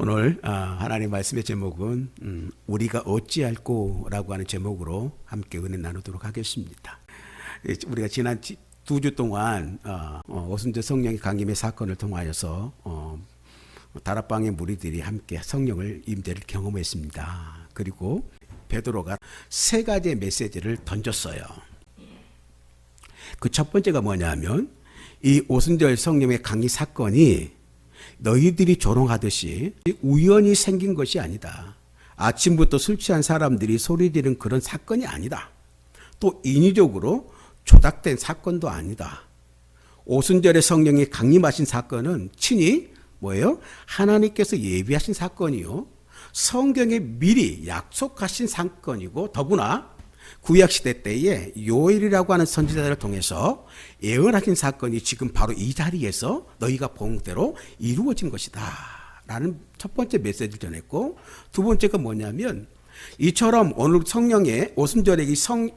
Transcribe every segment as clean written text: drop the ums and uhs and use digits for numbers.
오늘 하나님 말씀의 제목은 우리가 어찌할꼬라고 하는 제목으로 함께 은혜 나누도록 하겠습니다. 우리가 지난 2주 동안 오순절 성령의 강림의 사건을 통하여서 다락방의 무리들이 함께 성령을 임재를 경험했습니다. 그리고 베드로가 3가지의 메시지를 던졌어요. 그 첫 번째가 뭐냐면 이 오순절 성령의 강림 사건이 너희들이 조롱하듯이 우연히 생긴 것이 아니다. 아침부터 술 취한 사람들이 소리 지르는 그런 사건이 아니다. 또 인위적으로 조작된 사건도 아니다. 오순절에 성령이 강림하신 사건은 친히 뭐예요? 하나님께서 예비하신 사건이요. 성경에 미리 약속하신 사건이고 더구나 구약시대 때에 요엘이라고 하는 선지자를 통해서 예언하신 사건이 지금 바로 이 자리에서 너희가 본 대로 이루어진 것이다 라는 첫 번째 메시지를 전했고, 두 번째가 뭐냐면 이처럼 오늘 성령의 오순절에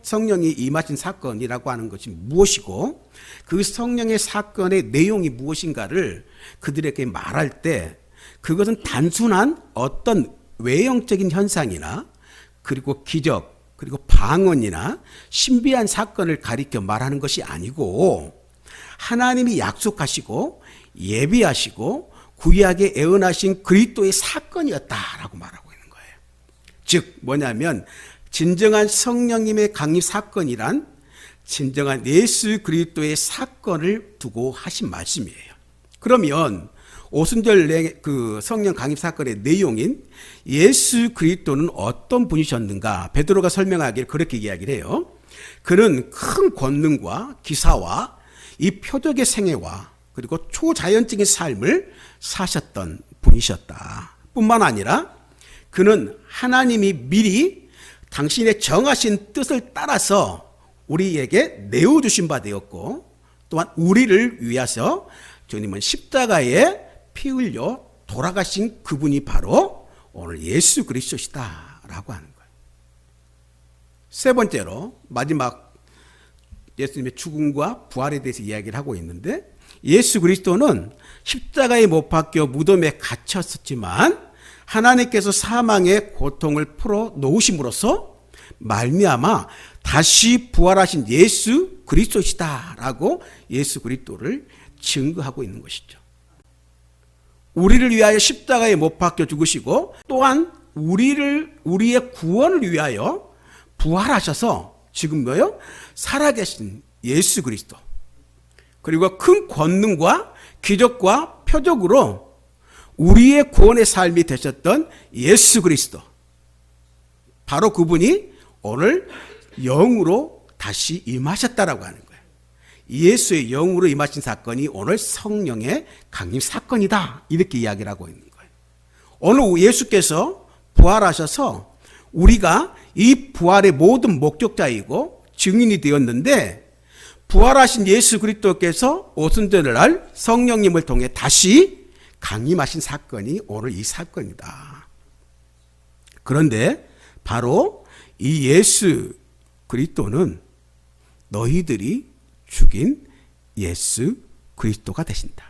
성령이 임하신 사건이라고 하는 것이 무엇이고 그 성령의 사건의 내용이 무엇인가를 그들에게 말할 때 그것은 단순한 어떤 외형적인 현상이나 그리고 기적 그리고 방언이나 신비한 사건을 가리켜 말하는 것이 아니고 하나님이 약속하시고 예비하시고 구약에 예언하신 그리스도의 사건이었다라고 말하고 있는 거예요. 즉 뭐냐면 진정한 성령님의 강림 사건이란 진정한 예수 그리스도의 사건을 두고 하신 말씀이에요. 그러면 오순절 그 성령 강림 사건의 내용인 예수 그리스도는 어떤 분이셨는가? 베드로가 설명하기를 그렇게 이야기를 해요. 그는 큰 권능과 기사와 이 표적의 생애와 그리고 초자연적인 삶을 사셨던 분이셨다. 뿐만 아니라 그는 하나님이 미리 당신의 정하신 뜻을 따라서 우리에게 내어주신 바 되었고 또한 우리를 위하여 주님은 십자가에 피 흘려 돌아가신 그분이 바로 오늘 예수 그리스도시다 라고 하는 거예요. 세 번째로 마지막 예수님의 죽음과 부활에 대해서 이야기를 하고 있는데 예수 그리스도는 십자가에 못 박혀 무덤에 갇혔었지만 하나님께서 사망의 고통을 풀어 놓으심으로써 말미암아 다시 부활하신 예수 그리스도시다 라고 예수 그리스도를 증거하고 있는 것이죠. 우리를 위하여 십자가에 못 박혀 죽으시고 또한 우리의 구원을 위하여 부활하셔서 지금 뭐요? 살아계신 예수 그리스도 그리고 큰 권능과 기적과 표적으로 우리의 구원의 삶이 되셨던 예수 그리스도 바로 그분이 오늘 영으로 다시 임하셨다라고 하는 거예요. 예수의 영으로 임하신 사건이 오늘 성령의 강림 사건이다 이렇게 이야기를 하고 있는 거예요. 오늘 예수께서 부활하셔서 우리가 이 부활의 모든 목적자이고 증인이 되었는데 부활하신 예수 그리스도께서 오순절을 날 성령님을 통해 다시 강림하신 사건이 오늘 이 사건이다. 그런데 바로 이 예수 그리스도는 너희들이 죽인 예수 그리스도가 되신다.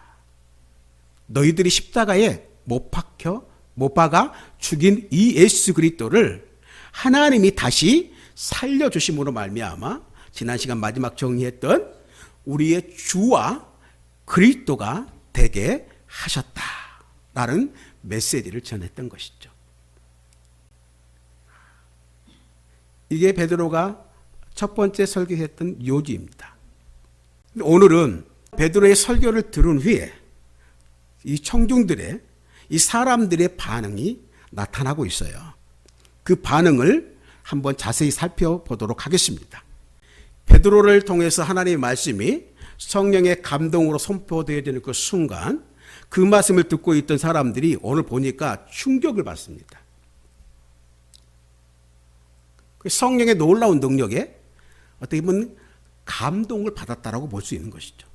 너희들이 십자가에 못 박아 죽인 이 예수 그리스도를 하나님이 다시 살려주심으로 말미암아 지난 시간 마지막 정리했던 우리의 주와 그리스도가 되게 하셨다라는 메시지를 전했던 것이죠. 이게 베드로가 첫 번째 설교했던 요지입니다. 오늘은 베드로의 설교를 들은 후에 이 청중들의 이 사람들의 반응이 나타나고 있어요. 그 반응을 한번 자세히 살펴보도록 하겠습니다. 베드로를 통해서 하나님의 말씀이 성령의 감동으로 선포되어지는 그 순간 그 말씀을 듣고 있던 사람들이 오늘 보니까 충격을 받습니다. 성령의 놀라운 능력에 어떻게 보면 감동을 받았다라고 볼 수 있는 것이죠.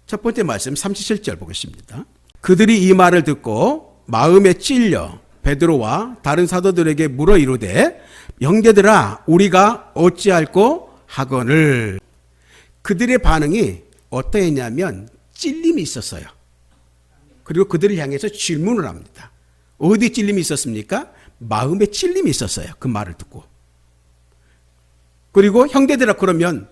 첫 번째 말씀 37절 보겠습니다. 그들이 이 말을 듣고 마음에 찔려 베드로와 다른 사도들에게 물어 이르되 형제들아 우리가 어찌할꼬 하거늘. 그들의 반응이 어떠했냐면 찔림이 있었어요. 그리고 그들을 향해서 질문을 합니다. 어디 찔림이 있었습니까? 마음에 찔림이 있었어요. 그 말을 듣고. 그리고 형제들아, 그러면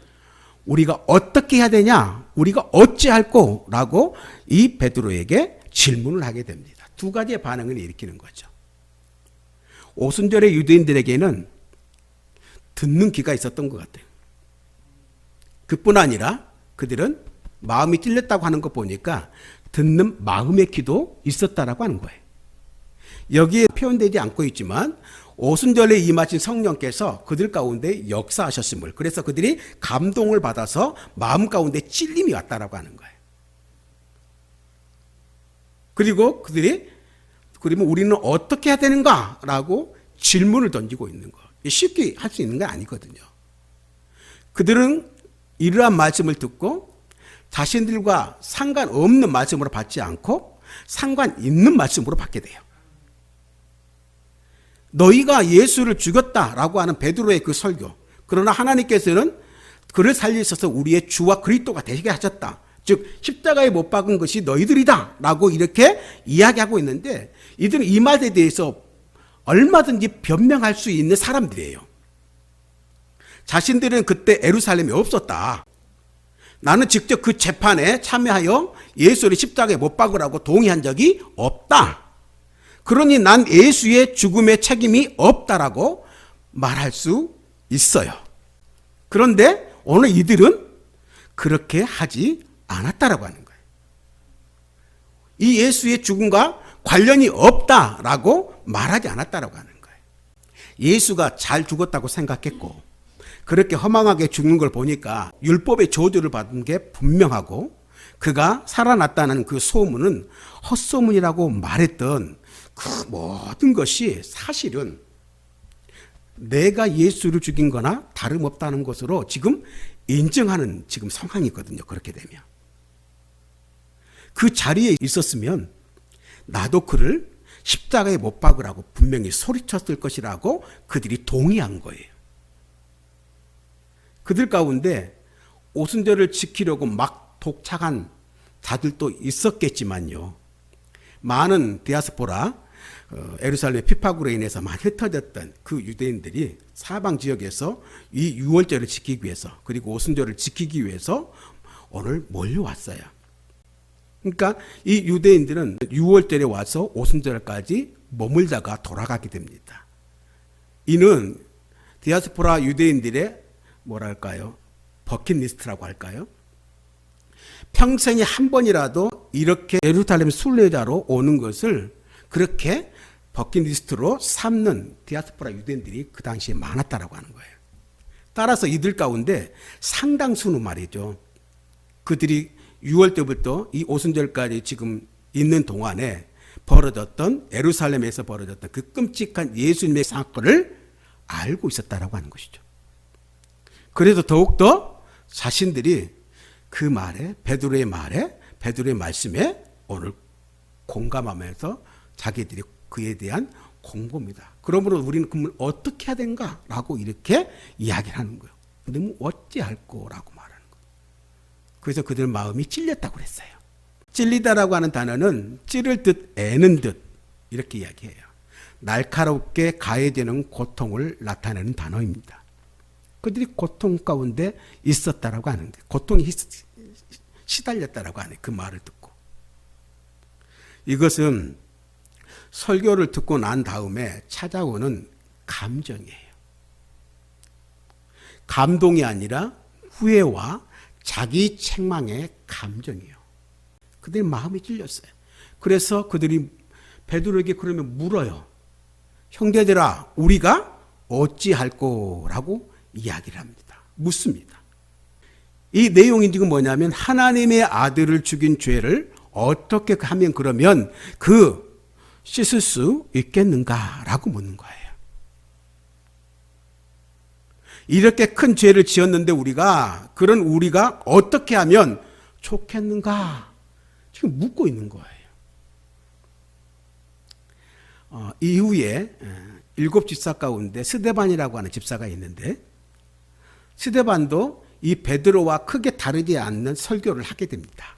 우리가 어떻게 해야 되냐? 우리가 어찌할꼬? 라고 이 베드로에게 질문을 하게 됩니다. 두 가지의 반응을 일으키는 거죠. 오순절의 유대인들에게는 듣는 귀가 있었던 것 같아요. 그뿐 아니라 그들은 마음이 찔렸다고 하는 거 보니까 듣는 마음의 귀도 있었다라고 하는 거예요. 여기에 표현되지 않고 있지만 오순절에 임하신 성령께서 그들 가운데 역사하셨음을, 그래서 그들이 감동을 받아서 마음 가운데 찔림이 왔다라고 하는 거예요. 그리고 그들이 그러면 우리는 어떻게 해야 되는가라고 질문을 던지고 있는 거. 쉽게 할 수 있는 건 아니거든요. 그들은 이러한 말씀을 듣고 자신들과 상관없는 말씀으로 받지 않고 상관 있는 말씀으로 받게 돼요. 너희가 예수를 죽였다라고 하는 베드로의 그 설교. 그러나 하나님께서는 그를 살리셔서 우리의 주와 그리스도가 되게 하셨다. 즉 십자가에 못 박은 것이 너희들이다 라고 이렇게 이야기하고 있는데, 이들은 이 말에 대해서 얼마든지 변명할 수 있는 사람들이에요. 자신들은 그때 예루살렘에 없었다. 나는 직접 그 재판에 참여하여 예수를 십자가에 못 박으라고 동의한 적이 없다. 그러니 난 예수의 죽음에 책임이 없다라고 말할 수 있어요. 그런데 오늘 이들은 그렇게 하지 않았다라고 하는 거예요. 이 예수의 죽음과 관련이 없다라고 말하지 않았다라고 하는 거예요. 예수가 잘 죽었다고 생각했고 그렇게 허망하게 죽는 걸 보니까 율법의 저주를 받은 게 분명하고 그가 살아났다는 그 소문은 헛소문이라고 말했던 그 모든 것이 사실은 내가 예수를 죽인 거나 다름없다는 것으로 지금 인정하는 지금 상황이거든요. 그렇게 되면. 그 자리에 있었으면 나도 그를 십자가에 못 박으라고 분명히 소리쳤을 것이라고 그들이 동의한 거예요. 그들 가운데 오순절을 지키려고 막 독착한 자들도 있었겠지만요. 많은 디아스포라, 예루살렘 피파구로 인해서 많이 흩어졌던 그 유대인들이 사방 지역에서 이 유월절을 지키기 위해서, 그리고 오순절을 지키기 위해서 오늘 몰려왔어요. 그러니까 이 유대인들은 유월절에 와서 오순절까지 머물다가 돌아가게 됩니다. 이는 디아스포라 유대인들의 뭐랄까요? 버킷리스트라고 할까요? 평생에 한 번이라도 이렇게 예루살렘 순례자로 오는 것을 그렇게 버킷리스트로 삼는 디아스포라 유대인들이 그 당시에 많았다라고 하는 거예요. 따라서 이들 가운데 상당수는 말이죠. 그들이 6월 때부터 이 오순절까지 지금 있는 동안에 벌어졌던, 예루살렘에서 벌어졌던 그 끔찍한 예수님의 사건을 알고 있었다라고 하는 것이죠. 그래서 더욱더 자신들이 그 말에, 베드로의 말에, 베드로의 말씀에 오늘 공감하면서 자기들이 그에 대한 공부입니다. 그러므로 우리는 그러면 어떻게 해야 되는가라고 이렇게 이야기를 하는 거예요. 너무 어찌할 거라고 말하는 거예요. 그래서 그들 마음이 찔렸다고 그랬어요. 찔리다라고 하는 단어는 찌를 듯 애는 듯 이렇게 이야기해요. 날카롭게 가해지는 고통을 나타내는 단어입니다. 그들이 고통 가운데 있었다라고 하는데, 고통이 시달렸다라고 하네. 그 말을 듣고. 이것은 설교를 듣고 난 다음에 찾아오는 감정이에요. 감동이 아니라 후회와 자기 책망의 감정이에요. 그들이 마음이 찔렸어요. 그래서 그들이 베드로에게 그러면 물어요. 형제들아, 우리가 어찌할 거라고 이야기를 합니다. 묻습니다. 이 내용이 지금 뭐냐면 하나님의 아들을 죽인 죄를 어떻게 하면 그러면 그 씻을 수 있겠는가라고 묻는 거예요. 이렇게 큰 죄를 지었는데 우리가 어떻게 하면 좋겠는가 지금 묻고 있는 거예요. 이후에 7 집사 가운데 스데반이라고 하는 집사가 있는데, 스데반도 이 베드로와 크게 다르지 않는 설교를 하게 됩니다.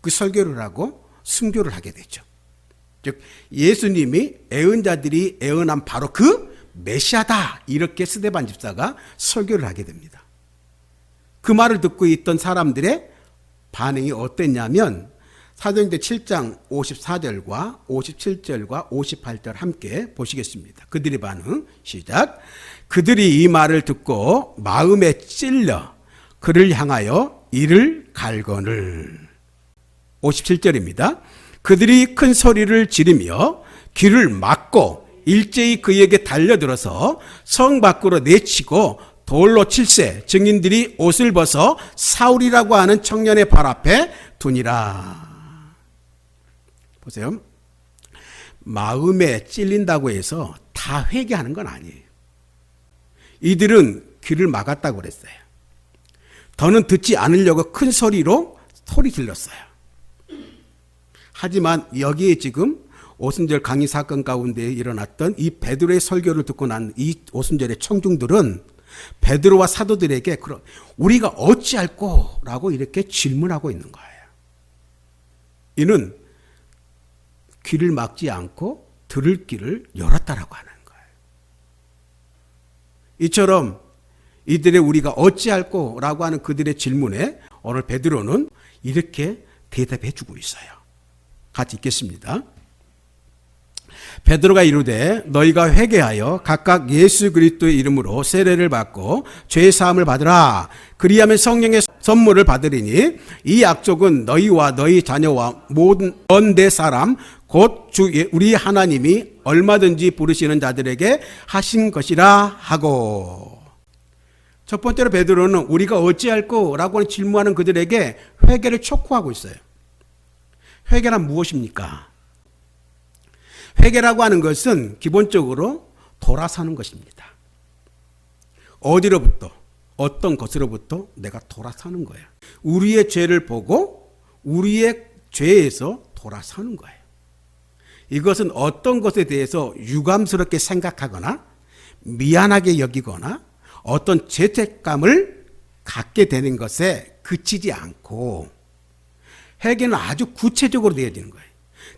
그 설교를 하고 순교를 하게 되죠. 즉 예수님이 애언 자들이 애언한 바로 그 메시아다, 이렇게 스데반 집사가 설교를 하게 됩니다. 그 말을 듣고 있던 사람들의 반응이 어땠냐면 사도행전 7장 54절과 57절과 58절 함께 보시겠습니다. 그들의 반응 시작. 그들이 이 말을 듣고 마음에 찔려 그를 향하여 이를 갈거늘. 57절입니다. 그들이 큰 소리를 지르며 귀를 막고 일제히 그에게 달려들어서 성 밖으로 내치고 돌로 칠세, 증인들이 옷을 벗어 사울이라고 하는 청년의 발 앞에 두니라. 보세요. 마음에 찔린다고 해서 다 회개하는 건 아니에요. 이들은 귀를 막았다고 그랬어요. 더는 듣지 않으려고 큰 소리로 소리 질렀어요. 하지만 여기에 지금 오순절 강의 사건 가운데 일어났던 이 베드로의 설교를 듣고 난 이 오순절의 청중들은 베드로와 사도들에게 우리가 어찌할꼬? 라고 이렇게 질문하고 있는 거예요. 이는 귀를 막지 않고 들을 귀를 열었다라고 하는 거예요. 이처럼 이들의 우리가 어찌할꼬? 라고 하는 그들의 질문에 오늘 베드로는 이렇게 대답해 주고 있어요. 같이 읽겠습니다. 베드로가 이르되 너희가 회개하여 각각 예수 그리스도의 이름으로 세례를 받고 죄 사함을 받으라. 그리하면 성령의 선물을 받으리니 이 약속은 너희와 너희 자녀와 모든 언대 사람 곧 주 우리 하나님이 얼마든지 부르시는 자들에게 하신 것이라 하고. 첫 번째로 베드로는 우리가 어찌할꼬라고 질문하는 그들에게 회개를 촉구하고 있어요. 회개란 무엇입니까? 회개라고 하는 것은 기본적으로 돌아서는 것입니다. 어디로부터? 어떤 것으로부터 내가 돌아서는 거예요. 우리의 죄를 보고 우리의 죄에서 돌아서는 거예요. 이것은 어떤 것에 대해서 유감스럽게 생각하거나 미안하게 여기거나 어떤 죄책감을 갖게 되는 것에 그치지 않고 회개는 아주 구체적으로 되어지는 거예요.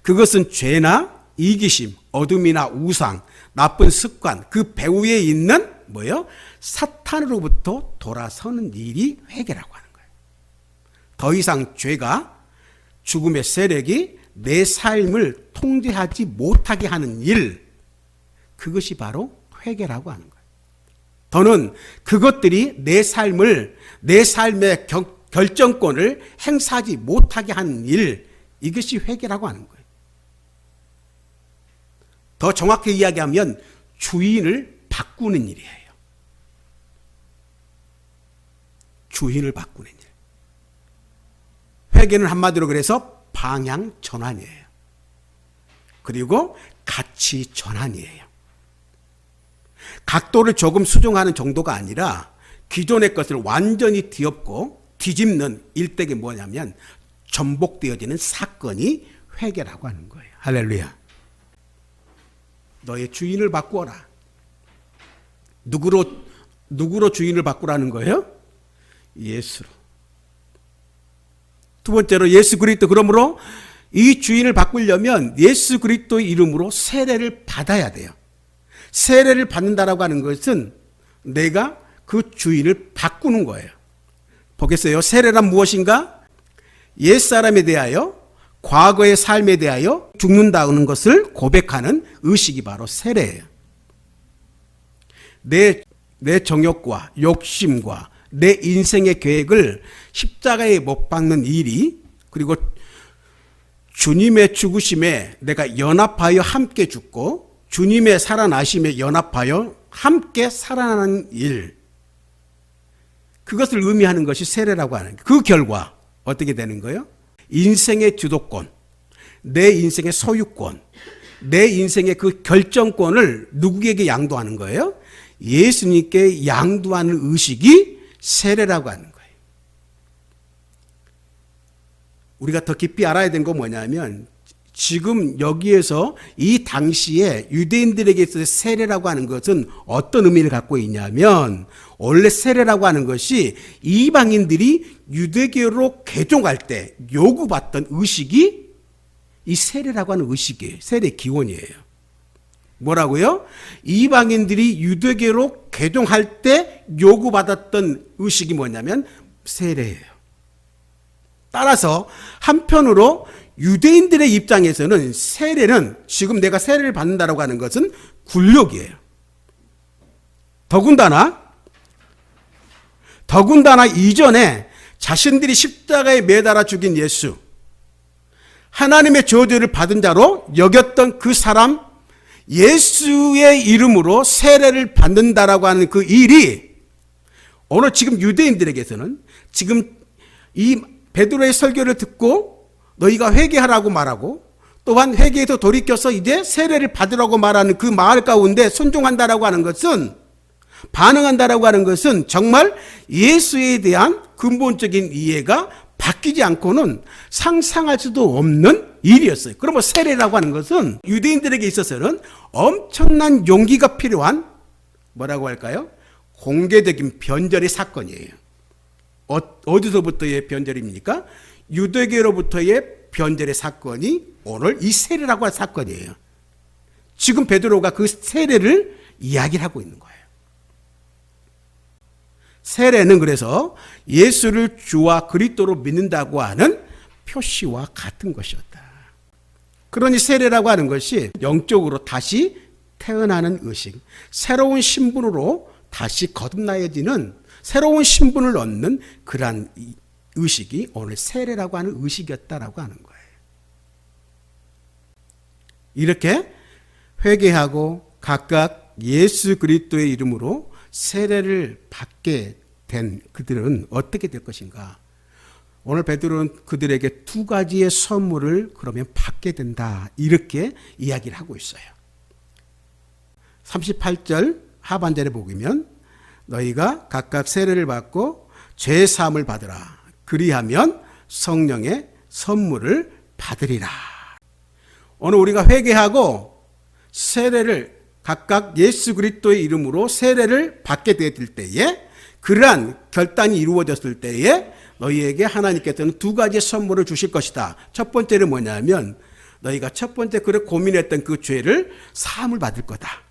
그것은 죄나 이기심, 어둠이나 우상, 나쁜 습관, 그 배후에 있는 뭐예요? 사탄으로부터 돌아서는 일이 회개라고 하는 거예요. 더 이상 죄가 죽음의 세력이 내 삶을 통제하지 못하게 하는 일, 그것이 바로 회개라고 하는 거예요. 더는 그것들이 내 삶의 결정권을 행사하지 못하게 하는 일, 이것이 회개라고 하는 거예요. 더 정확히 이야기하면 주인을 바꾸는 일이에요. 주인을 바꾸는 일. 회개는 한마디로 그래서 방향 전환이에요. 그리고 가치 전환이에요. 각도를 조금 수정하는 정도가 아니라 기존의 것을 완전히 뒤엎고 뒤집는 일대기 뭐냐면 전복되어지는 사건이 회개라고 하는 거예요. 할렐루야. 너의 주인을 바꾸어라. 누구로 주인을 바꾸라는 거예요? 예수로. 두 번째로 예수 그리스도. 그러므로 이 주인을 바꾸려면 예수 그리스도의 이름으로 세례를 받아야 돼요. 세례를 받는다라고 하는 것은 내가 그 주인을 바꾸는 거예요. 보겠어요. 세례란 무엇인가? 옛사람에 대하여 과거의 삶에 대하여 죽는다는 것을 고백하는 의식이 바로 세례예요. 내 정욕과 욕심과 내 인생의 계획을 십자가에 못 박는 일이, 그리고 주님의 죽으심에 내가 연합하여 함께 죽고 주님의 살아나심에 연합하여 함께 살아나는 일, 그것을 의미하는 것이 세례라고 하는 거예요. 그 결과 어떻게 되는 거예요? 인생의 주도권, 내 인생의 소유권, 내 인생의 그 결정권을 누구에게 양도하는 거예요? 예수님께 양도하는 의식이 세례라고 하는 거예요. 우리가 더 깊이 알아야 되는 건 뭐냐면, 지금 여기에서 이 당시에 유대인들에게 있어서 세례라고 하는 것은 어떤 의미를 갖고 있냐면, 원래 세례라고 하는 것이 이방인들이 유대교로 개종할 때 요구받던 의식이 이 세례라고 하는 의식이에요. 세례 기원이에요. 뭐라고요? 이방인들이 유대교로 개종할 때 요구받았던 의식이 뭐냐면 세례예요. 따라서 한편으로 유대인들의 입장에서는 세례는, 지금 내가 세례를 받는다라고 하는 것은 굴욕이에요. 더군다나 이전에 자신들이 십자가에 매달아 죽인 예수, 하나님의 저주를 받은 자로 여겼던 그 사람, 예수의 이름으로 세례를 받는다라고 하는 그 일이 오늘 지금 유대인들에게서는, 지금 이 베드로의 설교를 듣고 너희가 회개하라고 말하고, 또한 회개에서 돌이켜서 이제 세례를 받으라고 말하는 그 말 가운데 순종한다라고 하는 것은, 반응한다라고 하는 것은 정말 예수에 대한 근본적인 이해가 바뀌지 않고는 상상할 수도 없는 일이었어요. 그러면 세례라고 하는 것은 유대인들에게 있어서는 엄청난 용기가 필요한, 뭐라고 할까요? 공개적인 변절의 사건이에요. 어디서부터의 변절입니까? 유대교로부터의 변절의 사건이 오늘 이 세례라고 할 사건이에요. 지금 베드로가 그 세례를 이야기를 하고 있는 거예요. 세례는 그래서 예수를 주와 그리스도로 믿는다고 하는 표시와 같은 것이었다. 그러니 세례라고 하는 것이 영적으로 다시 태어나는 의식, 새로운 신분으로 다시 거듭나여지는, 새로운 신분을 얻는 그러한 의식이 오늘 세례라고 하는 의식이었다라고 하는 거예요. 이렇게 회개하고 각각 예수 그리스도의 이름으로 세례를 받게 된 그들은 어떻게 될 것인가? 오늘 베드로는 그들에게 두 가지의 선물을 그러면 받게 된다, 이렇게 이야기를 하고 있어요. 38절 하반절에 보면 너희가 각각 세례를 받고 죄 사함을 받으라. 그리하면 성령의 선물을 받으리라. 오늘 우리가 회개하고 세례를 각각 예수 그리스도의 이름으로 세례를 받게 되었을 때에, 그러한 결단이 이루어졌을 때에 너희에게 하나님께서는 두 가지의 선물을 주실 것이다. 첫 번째는 뭐냐면 너희가 첫 번째 그래 고민했던 그 죄를 사함을 받을 거다.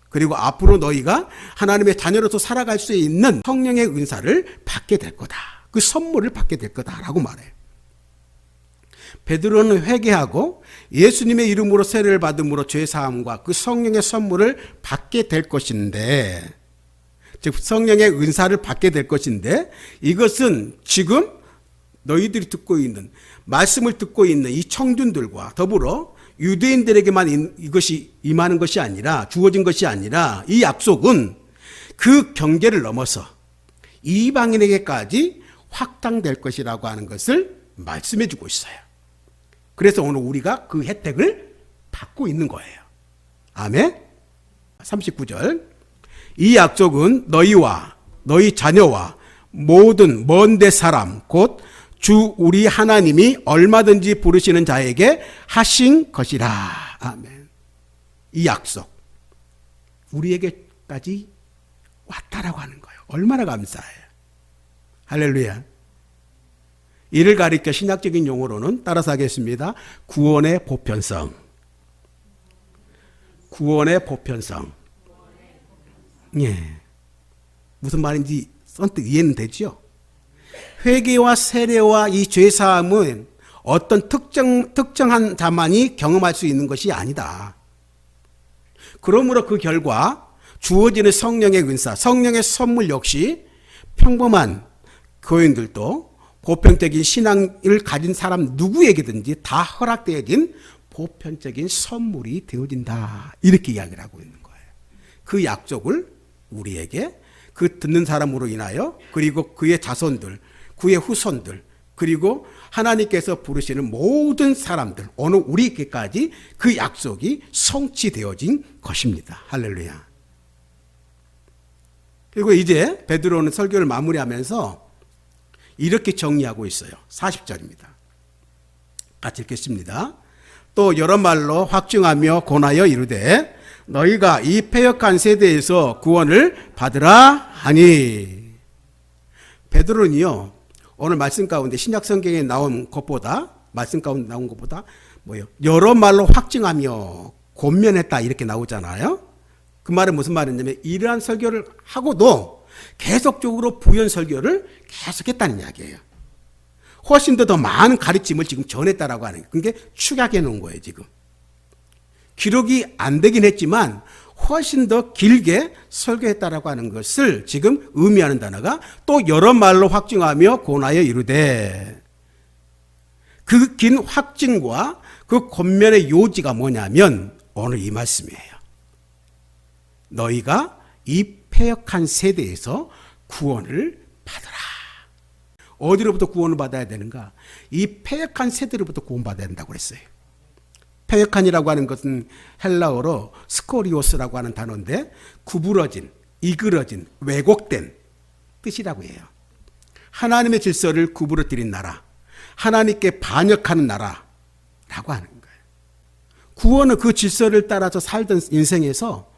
그리고 앞으로 너희가 하나님의 자녀로서 살아갈 수 있는 성령의 은사를 받게 될 거다. 그 선물을 받게 될 거다라고 말해요. 베드로는 회개하고 예수님의 이름으로 세례를 받음으로 죄 사함과 그 성령의 선물을 받게 될 것인데, 즉 성령의 은사를 받게 될 것인데, 이것은 지금 너희들이 듣고 있는, 말씀을 듣고 있는 이 청중들과 더불어 유대인들에게만 이것이 임하는 것이 아니라, 주어진 것이 아니라, 이 약속은 그 경계를 넘어서 이방인에게까지 확장될 것이라고 하는 것을 말씀해 주고 있어요. 그래서 오늘 우리가 그 혜택을 받고 있는 거예요. 아멘. 39절. 이 약속은 너희와 너희 자녀와 모든 먼 데 사람 곧 주 우리 하나님이 얼마든지 부르시는 자에게 하신 것이라. 아멘. 이 약속 우리에게까지 왔다라고 하는 거예요. 얼마나 감사해요. 할렐루야. 이를 가리켜 신학적인 용어로는 따라서 하겠습니다. 구원의 보편성. 구원의 보편성. 예. 무슨 말인지 선뜻 이해는 되죠? 회개와 세례와 이 죄사함은 어떤 특정한 자만이 경험할 수 있는 것이 아니다. 그러므로 그 결과 주어지는 성령의 은사, 성령의 선물 역시 평범한 교인들도 보편적인 신앙을 가진 사람 누구에게든지 다 허락되어진 보편적인 선물이 되어진다. 이렇게 이야기를 하고 있는 거예요. 그 약속을 우리에게 그 듣는 사람으로 인하여, 그리고 그의 자손들, 그의 후손들, 그리고 하나님께서 부르시는 모든 사람들, 어느 우리에게까지 그 약속이 성취되어진 것입니다. 할렐루야. 그리고 이제 베드로는 설교를 마무리하면서 이렇게 정리하고 있어요. 40절입니다. 같이 읽겠습니다. 또 여러 말로 확증하며 권하여 이르되 너희가 이 패역한 세대에서 구원을 받으라 하니. 베드로는요, 오늘 말씀 가운데 신약 성경에 나온 것보다, 말씀 가운데 나온 것보다 뭐요? 여러 말로 확증하며 권면했다 이렇게 나오잖아요. 그 말은 무슨 말이냐면 이러한 설교를 하고도 계속적으로 부연 설교를 계속했다는 이야기예요. 훨씬 더 많은 가르침을 지금 전했다라고 하는 거예요. 그게 축약해 놓은 거예요, 지금. 기록이 안 되긴 했지만 훨씬 더 길게 설교했다라고 하는 것을 지금 의미하는 단어가 또 여러 말로 확증하며 권하여 이르되, 그 긴 확증과 그 권면의 요지가 뭐냐면 오늘 이 말씀이에요. 너희가 이 패역한 세대에서 구원을 받으라. 어디로부터 구원을 받아야 되는가? 이 패역한 세대로부터 구원받아야 된다고 그랬어요. 패역한이라고 하는 것은 헬라어로 스코리오스라고 하는 단어인데 구부러진, 이그러진, 왜곡된 뜻이라고 해요. 하나님의 질서를 구부러뜨린 나라, 하나님께 반역하는 나라라고 하는 거예요. 구원은 그 질서를 따라서 살던 인생에서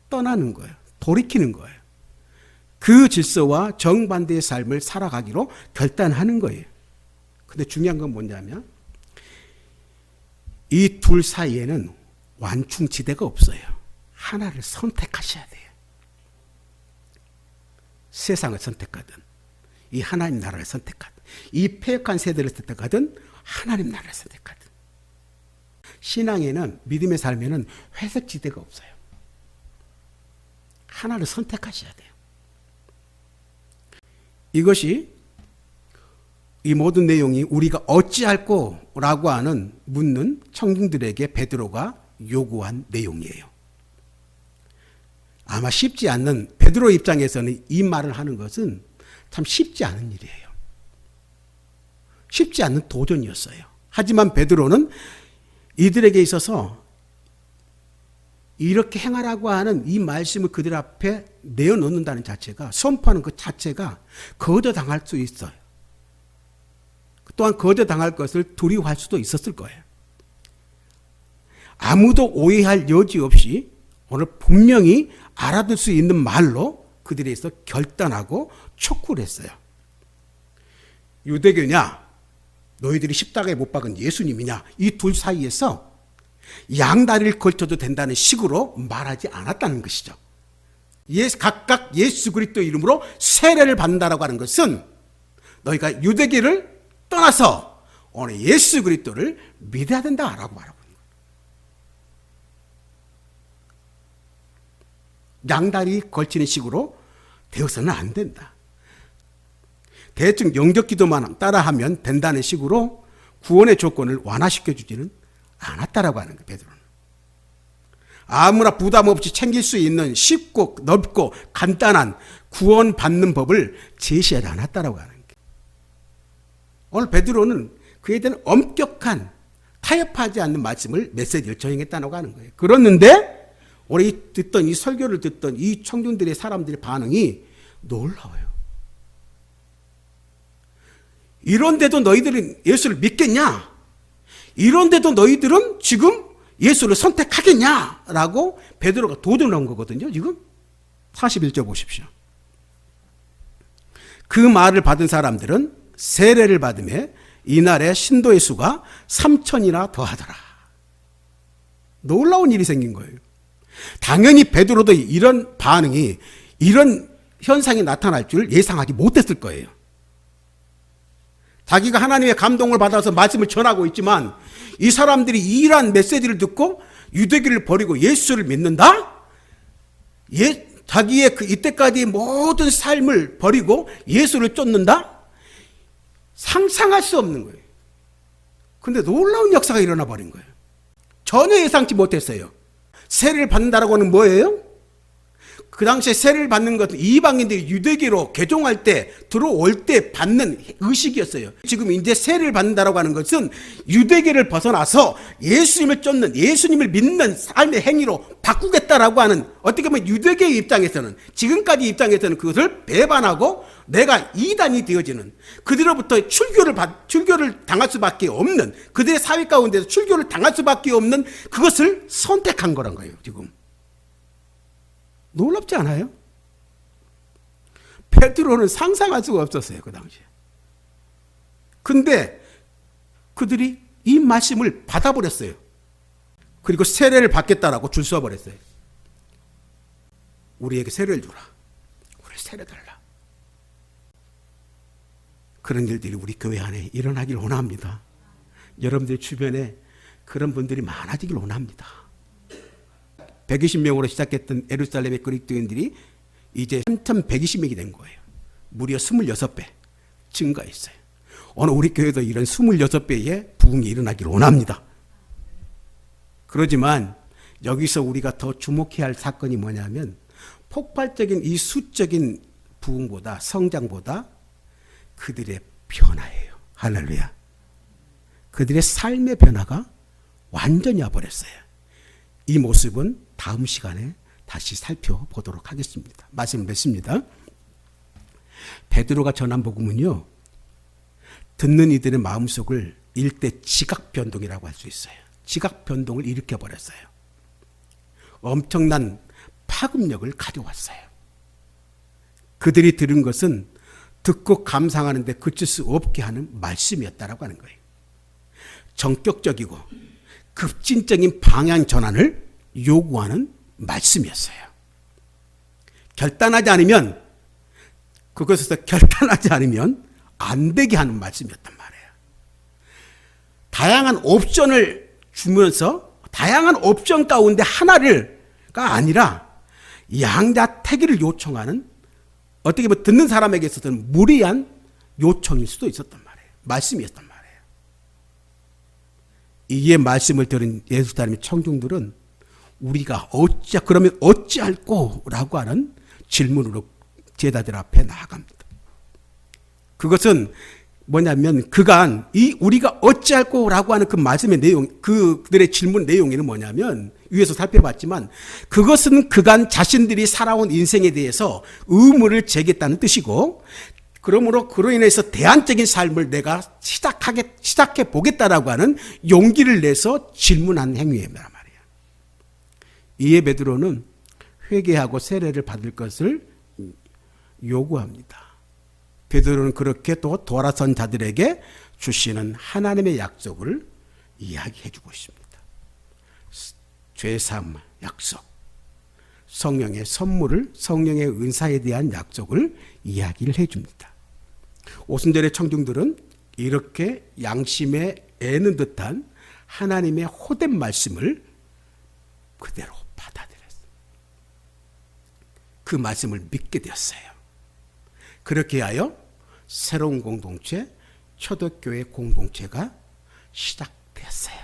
떠나는 거예요. 돌이키는 거예요. 그 질서와 정반대의 삶을 살아가기로 결단하는 거예요. 근데 중요한 건 뭐냐면 이 둘 사이에는 완충지대가 없어요. 하나를 선택하셔야 돼요. 세상을 선택하든 이 하나님 나라를 선택하든 이 패역한 세대를 선택하든 하나님 나라를 선택하든 신앙에는 믿음의 삶에는 회색지대가 없어요. 하나를 선택하셔야 돼요. 이것이 이 모든 내용이 우리가 어찌할꼬 라고 하는 묻는 청중들에게 베드로가 요구한 내용이에요. 아마 쉽지 않는 베드로 입장에서는 이 말을 하는 것은 참 쉽지 않은 일이에요. 쉽지 않은 도전이었어요. 하지만 베드로는 이들에게 있어서 이렇게 행하라고 하는 이 말씀을 그들 앞에 내어놓는다는 자체가, 선포하는 그 자체가 거절당할 수 있어요. 또한 거절당할 것을 두려워할 수도 있었을 거예요. 아무도 오해할 여지 없이 오늘 분명히 알아들 수 있는 말로 그들에서 결단하고 촉구를 했어요. 유대교냐, 너희들이 십자가에 못 박은 예수님이냐, 이 둘 사이에서 양다리를 걸쳐도 된다는 식으로 말하지 않았다는 것이죠. 각각 예수 그리스도 이름으로 세례를 받는다라고 하는 것은 너희가 유대교를 떠나서 오늘 예수 그리스도를 믿어야 된다라고 말하고 있는 거예요. 양다리 걸치는 식으로 되어서는 안 된다. 대충 영접기도만 따라하면 된다는 식으로 구원의 조건을 완화시켜주지는 않았다라고 하는 거예요. 베드로는 아무나 부담 없이 챙길 수 있는 쉽고 넓고 간단한 구원받는 법을 제시하지 않았다라고 하는 거예요. 오늘 베드로는 그에 대한 엄격한 타협하지 않는 말씀을 메시지를 전했다고 하는 거예요. 그렇는데 우리 듣던 이 설교를 듣던 이 청중들의 사람들의 반응이 놀라워요. 이런데도 너희들은 예수를 믿겠냐? 이런데도 너희들은 지금 예수를 선택하겠냐라고 베드로가 도전한 거거든요. 지금 41절 보십시오. 그 말을 받은 사람들은 세례를 받음에 이날의 신도의 수가 3,000이나 더하더라. 놀라운 일이 생긴 거예요. 당연히 베드로도 이런 반응이, 이런 현상이 나타날 줄 예상하지 못했을 거예요. 자기가 하나님의 감동을 받아서 말씀을 전하고 있지만 이 사람들이 이러한 메시지를 듣고 유대교를 버리고 예수를 믿는다? 자기의 이때까지 모든 삶을 버리고 예수를 쫓는다? 상상할 수 없는 거예요. 근데 놀라운 역사가 일어나 버린 거예요. 전혀 예상치 못했어요. 세례를 받는다라고 하는 뭐예요? 그 당시에 세례를 받는 것은 이방인들이 유대교로 개종할 때, 들어올 때 받는 의식이었어요. 지금 이제 세례를 받는다라고 하는 것은 유대교를 벗어나서 예수님을 쫓는, 예수님을 믿는 삶의 행위로 바꾸겠다라고 하는, 어떻게 보면 유대교의 입장에서는, 지금까지 입장에서는 그것을 배반하고 내가 이단이 되어지는, 그들로부터 출교를 당할 수밖에 없는, 그들의 사회 가운데서 출교를 당할 수밖에 없는 그것을 선택한 거란 거예요, 지금. 놀랍지 않아요? 베드로는 상상할 수가 없었어요, 그 당시에. 근데 그들이 이 말씀을 받아버렸어요. 그리고 세례를 받겠다라고 줄 서버렸어요. 우리에게 세례를 주라. 우리 세례 달라. 그런 일들이 우리 교회 안에 일어나길 원합니다. 여러분들 주변에 그런 분들이 많아지길 원합니다. 120명으로 시작했던 예루살렘의 그리스도인들이 이제 3,120명이 된 거예요. 무려 26배 증가했어요. 오늘 우리 교회도 이런 26배의 부흥이 일어나길 원합니다. 그러지만 여기서 우리가 더 주목해야 할 사건이 뭐냐면 폭발적인 이 수적인 부흥보다 성장보다 그들의 변화예요. 할렐루야. 그들의 삶의 변화가 완전히 와버렸어요. 이 모습은 다음 시간에 다시 살펴보도록 하겠습니다. 말씀을 맺습니다. 베드로가 전한 복음은요, 듣는 이들의 마음속을 일대 지각 변동이라고 할 수 있어요. 지각 변동을 일으켜버렸어요. 엄청난 파급력을 가져왔어요. 그들이 들은 것은 듣고 감상하는데 그칠 수 없게 하는 말씀이었다라고 하는 거예요. 전격적이고 급진적인 방향 전환을 요구하는 말씀이었어요. 그것에서 결단하지 않으면 안 되게 하는 말씀이었단 말이에요. 다양한 옵션을 주면서 다양한 옵션 가운데 하나가 아니라 양자택일을 요청하는, 어떻게 보면 듣는 사람에게 있어서는 무리한 요청일 수도 있었단 말이에요. 말씀이었단 말이에요. 이에 말씀을 들은 예루살렘의 청중들은 우리가 그러면 어찌할꼬라고 하는 질문으로 제자들 앞에 나아갑니다. 그것은 뭐냐면 그간 우리가 어찌할꼬라고 하는 그 말씀의 내용, 그들의 질문 내용에는 뭐냐면 위에서 살펴봤지만 그것은 그간 자신들이 살아온 인생에 대해서 의문을 제기했다는 뜻이고, 그로 인해서 대안적인 삶을 내가 시작해 보겠다라고 하는 용기를 내서 질문한 행위란 말이에요. 이에 베드로는 회개하고 세례를 받을 것을 요구합니다. 베드로는 그렇게 또 돌아선 자들에게 주시는 하나님의 약속을 이야기해 주고 있습니다. 죄사함 약속, 성령의 선물을, 성령의 은사에 대한 약속을 이야기를 해 줍니다. 오순절의 청중들은 이렇게 양심에 애는 듯한 하나님의 호된 말씀을 그대로 받아들였어요. 그 말씀을 믿게 되었어요. 그렇게 하여 새로운 공동체, 초대교회 공동체가 시작되었어요.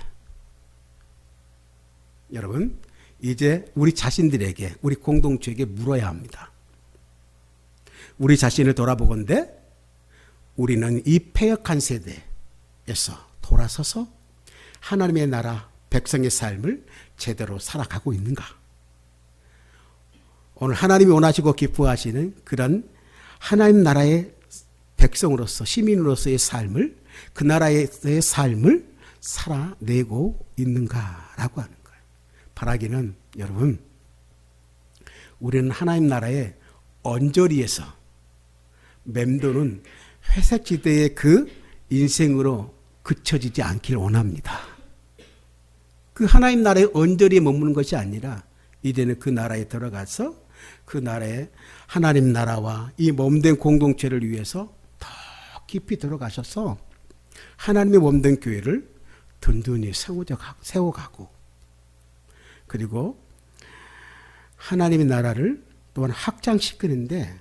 여러분, 이제 우리 자신들에게, 우리 공동체에게 물어야 합니다. 우리 자신을 돌아보건대 우리는 이 패역한 세대에서 돌아서서 하나님의 나라 백성의 삶을 제대로 살아가고 있는가? 오늘 하나님이 원하시고 기뻐하시는 그런 하나님 나라의 백성으로서, 시민으로서의 삶을, 그 나라의 삶을 살아내고 있는가라고 하는 거예요. 바라기는 여러분, 우리는 하나님 나라의 언저리에서 맴도는 회색지대의 그 인생으로 그쳐지지 않기를 원합니다. 그 하나님 나라의 언저리에 머무는 것이 아니라 이제는 그 나라에 들어가서 그 나라의 하나님 나라와 이 몸된 공동체를 위해서 더 깊이 들어가셔서 하나님의 몸된 교회를 든든히 세워가고, 그리고 하나님의 나라를 또한 확장시키는데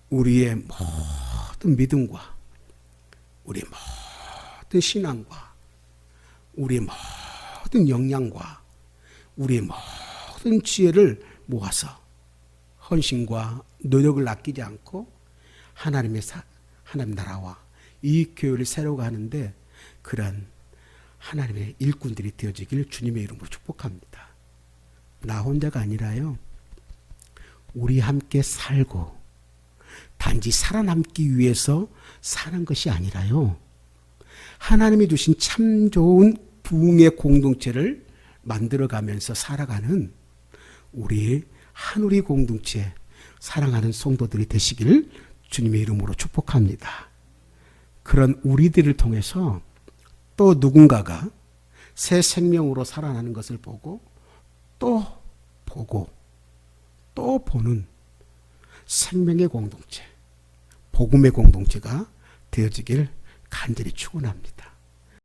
우리의 모든 믿음과 우리의 모든 신앙과 우리의 모든 역량과 우리의 모든 지혜를 모아서 헌신과 노력을 아끼지 않고 하나님 나라와 이 교회를 세워가는데 그런 하나님의 일꾼들이 되어지길 주님의 이름으로 축복합니다. 나 혼자가 아니라요, 우리 함께 살고 단지 살아남기 위해서 사는 것이 아니라요, 하나님이 주신 참 좋은 부흥의 공동체를 만들어가면서 살아가는 우리 한우리 공동체 사랑하는 성도들이 되시길 주님의 이름으로 축복합니다. 그런 우리들을 통해서 또 누군가가 새 생명으로 살아나는 것을 보고 또 보고 또 보는 생명의 공동체, 복음의 공동체가 되어지길 간절히 축원합니다.